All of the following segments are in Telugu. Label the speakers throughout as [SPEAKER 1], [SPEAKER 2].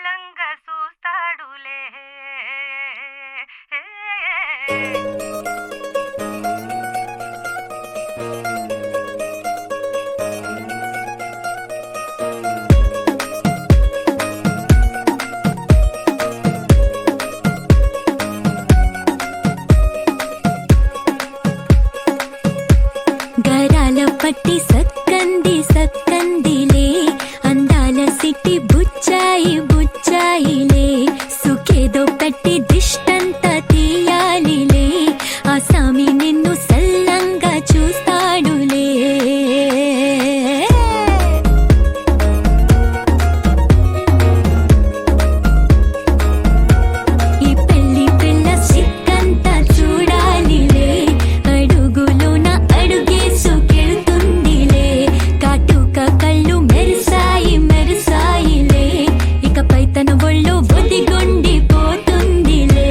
[SPEAKER 1] చల్లంగా చూస్తాడులే.
[SPEAKER 2] గరాల పట్టి సక్కంది సక్కందిలే, అందాల సిట్టి బుచ్చాయి బుచ్చాయిలే, సుఖేదో పెట్టి దిష్టంత తీయాలిలే, ఆ సామి నిన్ను సల్లంగా చూస్తాడులే. ఈ పెళ్లి పిల్ల సిక్కంతా చూడాలిలే, అడుగులోన అడుగేసుకెళ్తుందిలే, కాటుక కళ్ళు మెరిసాయి మెరిసాయిలే, ఇకపై తన ఒళ్ళు ఒదిగొండిపోతుందిలే.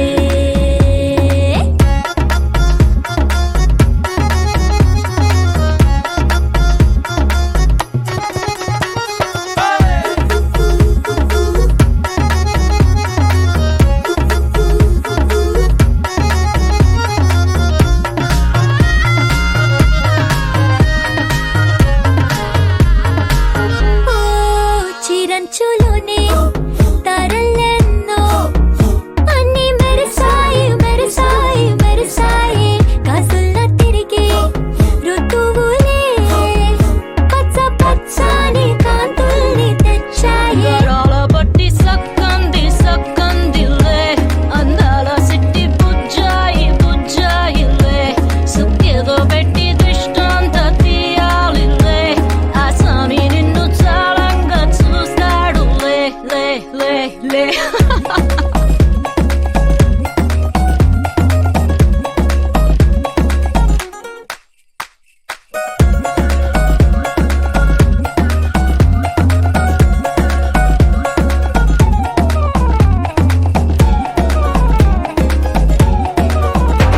[SPEAKER 2] ఓ చిరంచులోనే తారలెన్నో అన్ని మెరిసాయి మెరిసాయి మెరిసాయి, కాసుల్లా తిరిగే ఋతువులే పచ్చ పచ్చని కాంతుల్ని తెచ్చాయి.
[SPEAKER 3] గరాల పట్టి సక్కంది సక్కందిలే, అందాల సిట్టి బుజ్జాయి బుజ్జాయిలే, సుక్కేదో పెట్టి దృష్టాంత తీయాలిలే, ఆ స్వామి నిన్ను చాలంగా చూస్తాడు లే లే లే లే.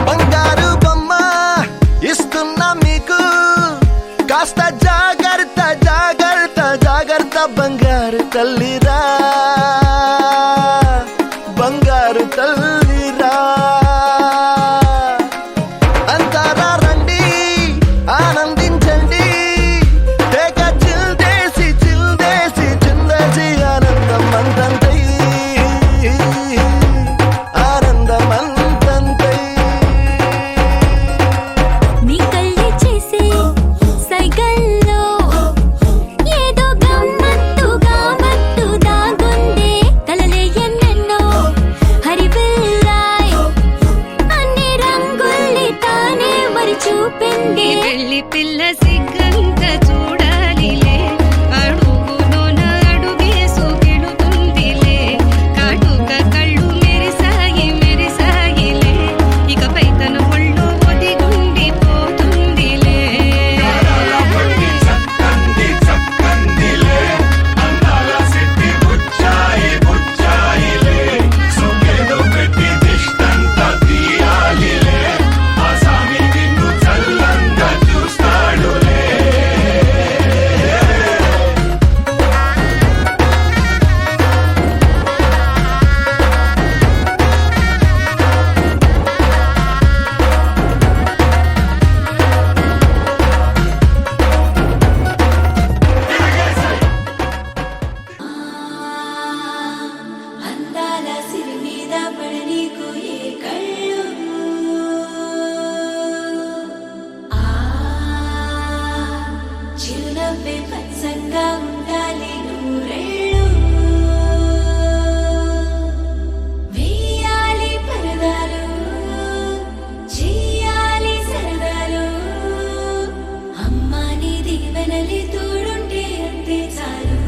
[SPEAKER 4] బంగారు బొమ్మ ఇస్తున్నా మీకు, కాస్త జాగ్రత్త జాగ్రత్త జాగ్రత్త, బంగారు తల్లిరా బంగారు తల్లిరా. అంతారా రండి ఆనందించండి, తెగ చిల్దేసి చిల్దేసి చిందేసి, ఆనందం అంతంతై ఆనందం అంతంతై.
[SPEAKER 2] నీ కళ్ళే చేసే సైగల్లో ఏదో గమ్మత్తుగా మత్తు దాగుందే, కలలే ఎన్నెన్నో హరివిల్లాయ్, అన్ని రంగుల్ని తానే మరి చూపింది.
[SPEAKER 1] పెళ్లి పిల్ల సిగ్గంత చూడాలిలే, అడుగులోన అడుగేసుకెళుతుందిలే, కాటుక కళ్ళు మెరిసాయి మెరిసాయిలే, ఇకపై తన ఒళ్ళు ఒదిగుండిపోతుందిలే.
[SPEAKER 2] అందాల సిరి మీద పడనీకు ఏ కళ్ళు, ఆ చిరునవ్వే పచ్చంగా ఉండాలి నూరేళ్ళు, వేయాలి పరదాలు చెయ్యాలి సరదాలు, అమ్మా నీ దీవెనలి తోడుంటే అంతే చాలు,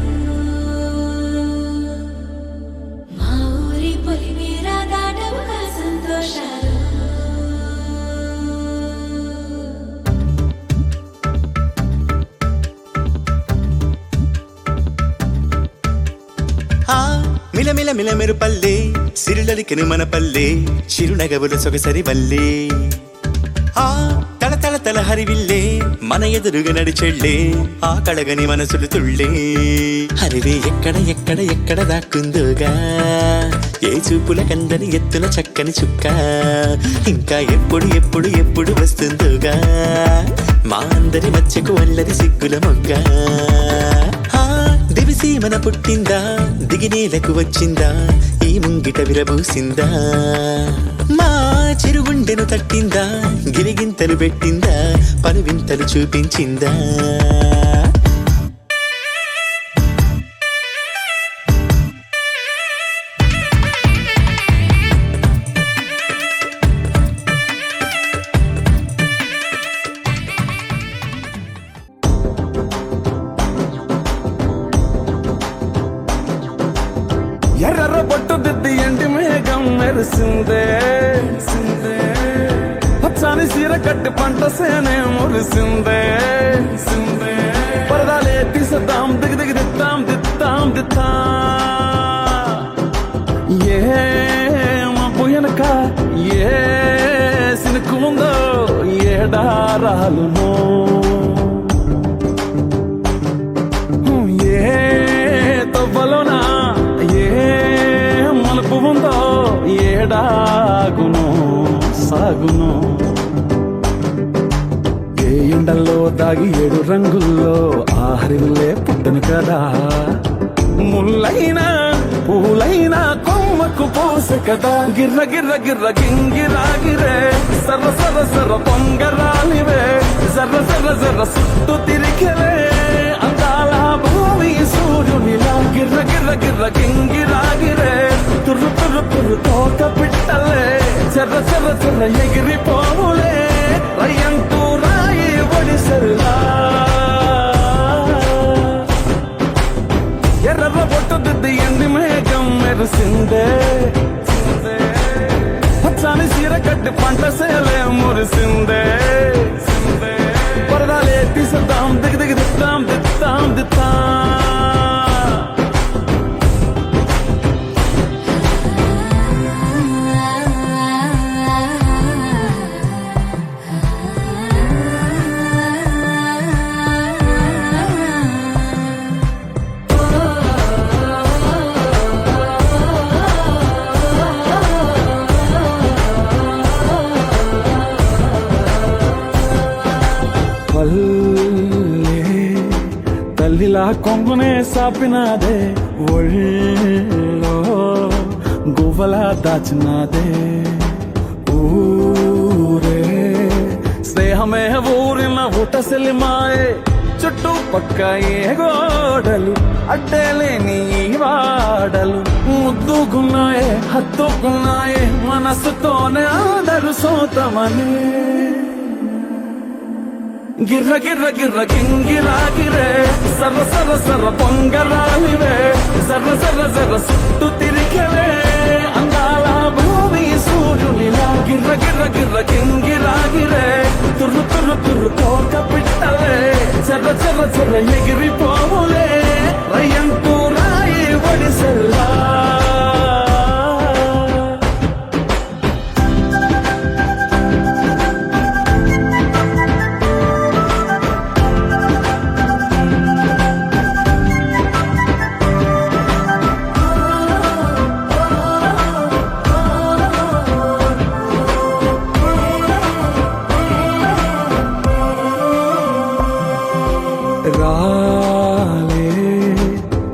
[SPEAKER 2] మా ఊరి పొలిమేర దాటవుగా సంతోషాలు.
[SPEAKER 4] మిలమిల మిలమెరు పల్లె సిరులలికెను మన పల్లె, చిరునగవులు సొగసరి వల్లే, తళతళ కలతల హరివిల్లే మన ఎదురుగా నడిచెళ్ళే ఆ కళగని మనసులు తుళ్ళే హరివే ఎక్కడ ఎక్కడ ఎక్కడ దాక్కుందోగా ఏ చూపుల కందని ఎత్తుల చక్కని చుక్క ఇంకా ఎప్పుడు ఎప్పుడు ఎప్పుడు వస్తుందోగా మా అందరి మధ్యకు అల్లరి సిగ్గుల మొగ్గ దివిసి మన పుట్టిందా దిగినేలకు వచ్చిందా ఈ ముంగిట విరబూసిందా మా చిరుగుండెను తట్టిందా గిలిగింతలు పెట్టిందా పనువింతలు చూపించిందా
[SPEAKER 5] ఎర్ర బొట్టు దిద్ది ఎండి మేఘం మెరిసిందే పచ్చాని సీర కట్టి పంట సేనే మురిసిందే పరదాలే తీసద్దాం దిగి దిగి దిత్తాం దిత్తాం దిత్తా ఏ మబ్బు వెనక ఏ సినుకు ఉందో ఏడారాలునో ఏ తవ్వలోనా ఉందో ఏడాగును సాగును ఏ ఎండల్లో దాగి 7 రంగుల్లో ఆ హరివులే పుట్టను కదా ముల్లైనా పూలైనా కొమ్మకు పోసె కదా గిర్ర గిర్ర గిర్ర గింగిరాగిరే సర్ర సర్ర సర్ర పొంగరాలివే జర్ర జర్ర జర్ర సుట్టు తిరిగిలే అందాల భూమి సూర్యునిలా గిర్ర గిర్ర గిర్ర గింగిరాగిరే తుర్రు తుర్రు తుర్రు తోక పిట్టలే చెర్ర చెర్ర చెర్ర ఎగిరిపోవులే రయ్యంటూ రాయి ఒడిసెల్లా ఎర్ర బొట్టు దిద్ది ఎండి మేఘం మెరిసిందే పచ్చాని సీర కట్టి పంట సేలే మురిసిందే పరదాలే తీసద్దాం దిగి దిగి దిత్తాం దిత్తాం దిత్తా తల్లిలా కొంగునే సాపినాదే ఒళ్ళో గువ్వలా దాచినాదే ఊరే స్నేహమే ఊరిన ఊటసెలిమాయే చుట్టూ పక్క ఏ గోడలు అడ్డేలేని వాడలు ముద్దుకున్నాయే హత్తుకున్నాయే మనసుతోనే ఆడరు సోతమనే గిర్ర గిర్ర గిర్ర గింగిరాగిరే సర్ర సర్ర సర్ర పొంగరాలివే జర్ర జర్ర జర్ర సుట్టు తిరిగలే అందాల భూమి సూర్యునిలా గిర్ర గిర్ర గిర్ర గింగిరాగిరే తుర్రు తుర్రు తుర్రు తోక పిట్టలే చెర్ర చెర్ర చెర్ర ఎగిరిపోవులే రయ్యంటూ రాయి ఒడిసెల్లా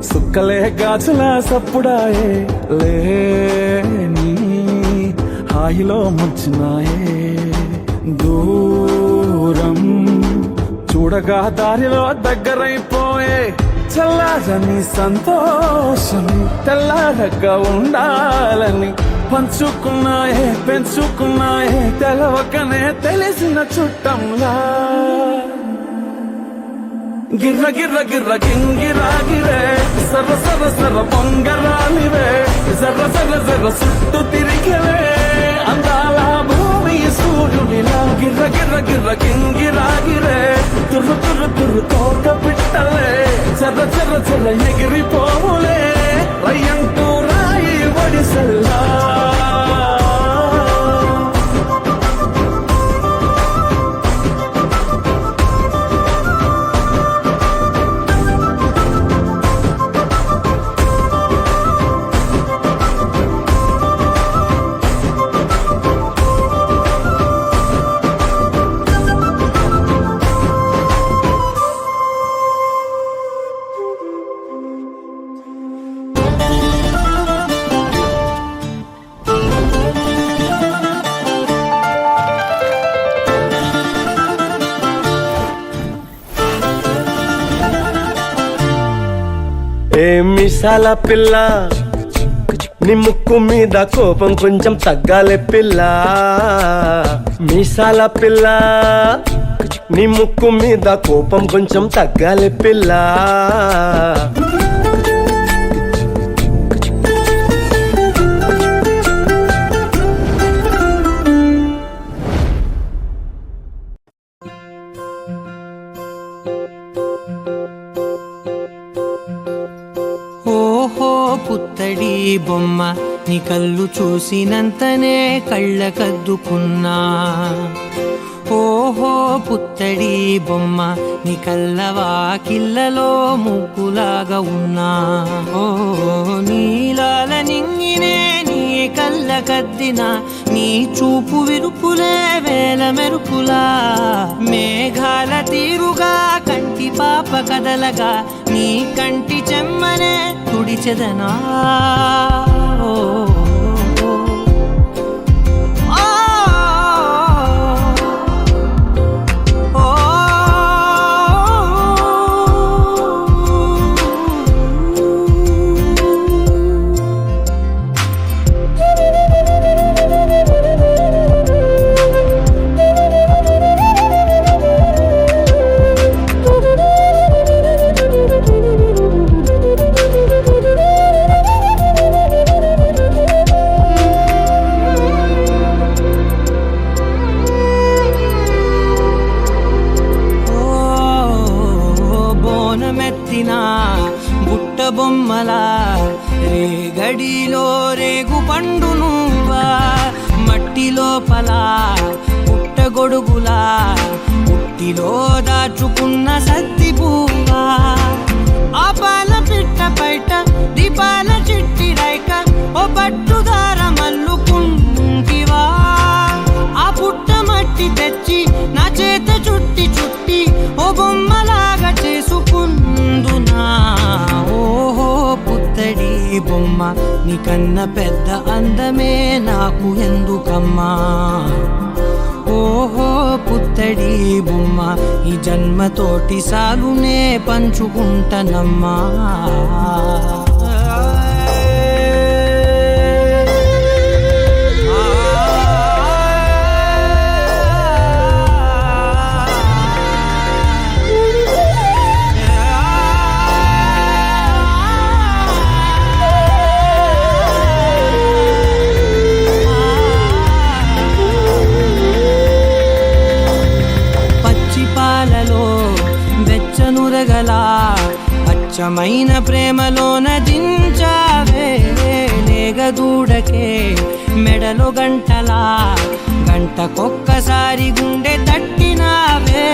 [SPEAKER 5] సుక్కలే గాజుల సప్పుడాయే లేని హాయిలో ముంచినాయే దూరం చూడగా దారిలో దగ్గరైపోయే చల్లారని సంతోషం తెల్లారగా ఉండాలని పంచుకున్నాయే పెంచుకున్నాయే తెలవకనే తెలిసిన చుట్టంలా గిర్ర గిర్ర గిర్ర గింగిరాగిరే సర్ర సర్ర సర్ర పొంగరాలివే జర్ర జర్ర జర్ర సుట్టు తిరిగిలే అందాల భూమి సూర్యునిలా గిర్ర గిర్ర గిర్ర గింగిరాగిరే తుర్రు తుర్రు తుర్రు తోక పిట్టలే చెర్ర చెర్ర చెర్ర ఎగిరిపోవులే రయ్యంటూ రాయి ఒడిసెల్లా ఏ మిసాల పిల్ల నీ ముక్కు మీద కోపం కొంచెం తగ్గాలే పిల్ల మీసాల పిల్ల నీ ముక్కు మీద కోపం కొంచెం తగ్గాలే పిల్ల
[SPEAKER 6] ఓహో పుత్తడి బొమ్మ నీ కళ్ళు చూసినంతనే కళ్ళకద్దుకున్నా ఓహో పుత్తడి బొమ్మ నీ కళ్ళవాకిళ్ళలో ముగ్గులాగా ఉన్నా ఓ నీలాల నింగినే నీ కళ్ళకద్దిన నీ చూపు విరుపులే వేల మెరుపులా మేఘాల తీరుగా కంటి పాప కదలగా నీ కంటి చెమ్మనే తుడిచెదనా ఓ బుట్ట బొమ్మలా రేగడిలో రేగు పండు నువ్వా మట్టి లోపల పుట్టగొడుగులా పుట్టిలో దాచుకున్న సత్తి పువ్వా ఆ పాల పిట్ట బయట దీపాల చిట్టి రైక ఓ పట్టుదార మల్లుకుంటివా ఆ పుట్ట మట్టి తెచ్చి నా చేత చుట్టి చుట్టి ఓ బొమ్మలాగా చేసుకుందునా ఓహో పుత్తడి బొమ్మ నీకన్న పెద్ద అందమే నాకు ఎందుకమ్మా ఓహో పుత్తడి బొమ్మ ఈ జన్మతోటి సాలునే పంచుకుంటనమ్మా వెచ్చనురగలా అచ్చమైన ప్రేమలోన దించావే లేగదూడకే మెడలో గంటలా గంటకొక్కసారి గుండె తట్టినావే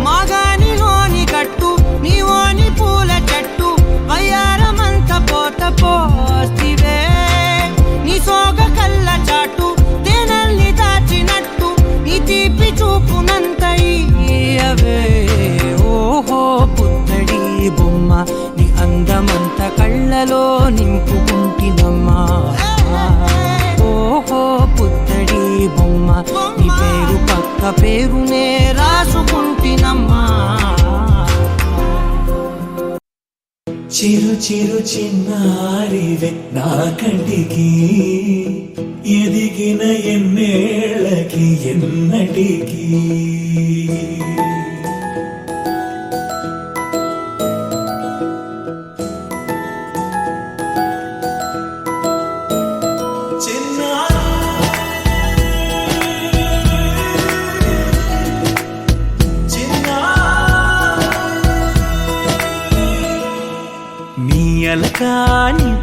[SPEAKER 6] మాగానిలోని కట్టు నీవోని పూల చెట్టు వయ్యారమంత పోత పోస్తివే నీ సోగ కళ్ళ చాటు తేనల్ని దాచినట్టు నీ తీపి చూపునంత ఇయ్యవే ఓహో పుత్తడి బొమ్మ నీ అందమంత కళ్ళలో నింపుకుంటినమ్మా ఓహో పుత్తడి బొమ్మ నీ పేరు పక్క పేరునే రాసుకుంటినమ్మా
[SPEAKER 7] చిరు చిరు చిన్నారివే నా కంటికి ఎదిగిన ఎన్నేళ్ళకి ఎన్నటికి నీ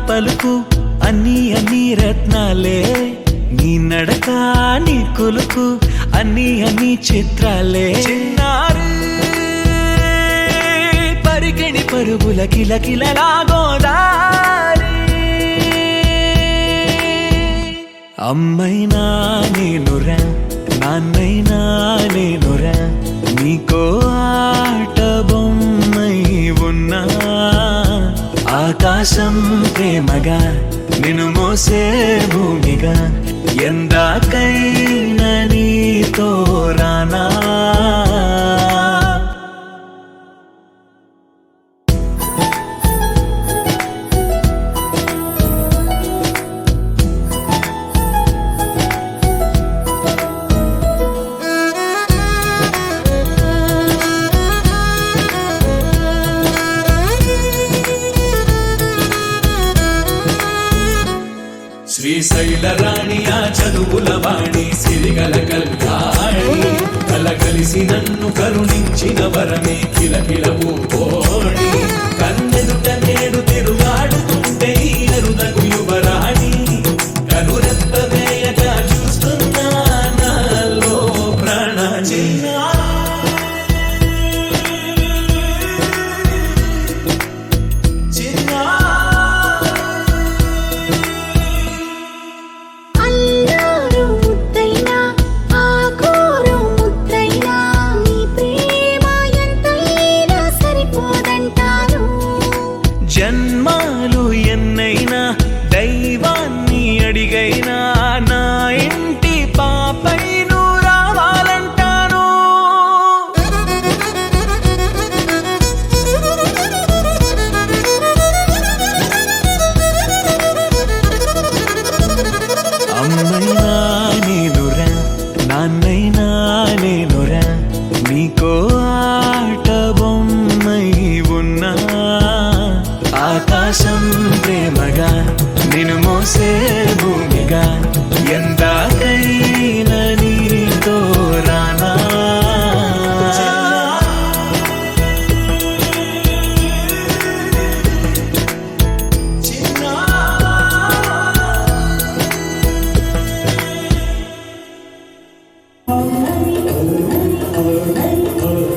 [SPEAKER 7] పలుకు అన్ని అన్ని రత్నాలే నీ నడక నీ కొలుకు అన్ని అన్ని చిత్రాలే చిన్నారు పరిగణి పరుగుల కిలకిలలా గోదారి అమ్మైనా నేనురా నాన్నైనా నేనురా నీకో ఆట బొమ్మై ఉన్నా ఆకాశం ప్రేమగా నిన్ను మోసే భూమిగా ఎందాకైనా నీతో రానా రాణి ఆ చదువుల వాణి సిరిగల కళ్యాణి కలగలిసి నన్ను కరుణించిన వరమే కిలకిలవు కోడి కన్నెదుట నేడు తిరుగాడుతుంటే ఈ అరుదగు యువరాణి కనురెప్ప వేయక చూస్తున్నా నాలో ప్రాణ చిన్నా
[SPEAKER 2] అల్లారు ముద్దైనా ఆకోరు ముద్దైనా నీ ప్రేమ ఎంతైనా సరిపోదంటాను
[SPEAKER 7] జన్మాలు ఎన్నైనా దైవాన్ని అడిగైనా నా ఇంటి పాపై నువ్వు రావాలంటాను అమ్మైనా నేనురా నాన్నైనా నేనురా నీకో ఆట బొమ్మై ఉన్నా ఆకాశం ప్రేమగా నిన్ను మోసే భూమిగా ఎందాకైనా నీతో రానా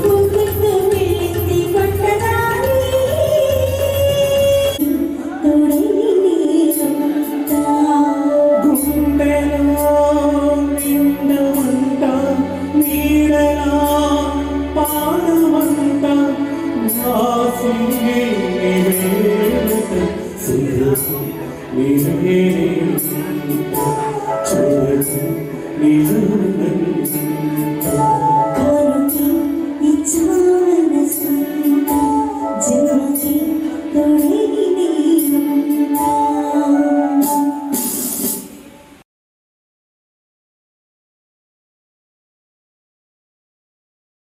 [SPEAKER 2] ముగ్గురు వెళ్ళింది కొట్టదాని తోడై నీ సొంత
[SPEAKER 7] గుండెలో నిండమంట నీడలా పాడమంట నా సింగి నీవేనుట నీవే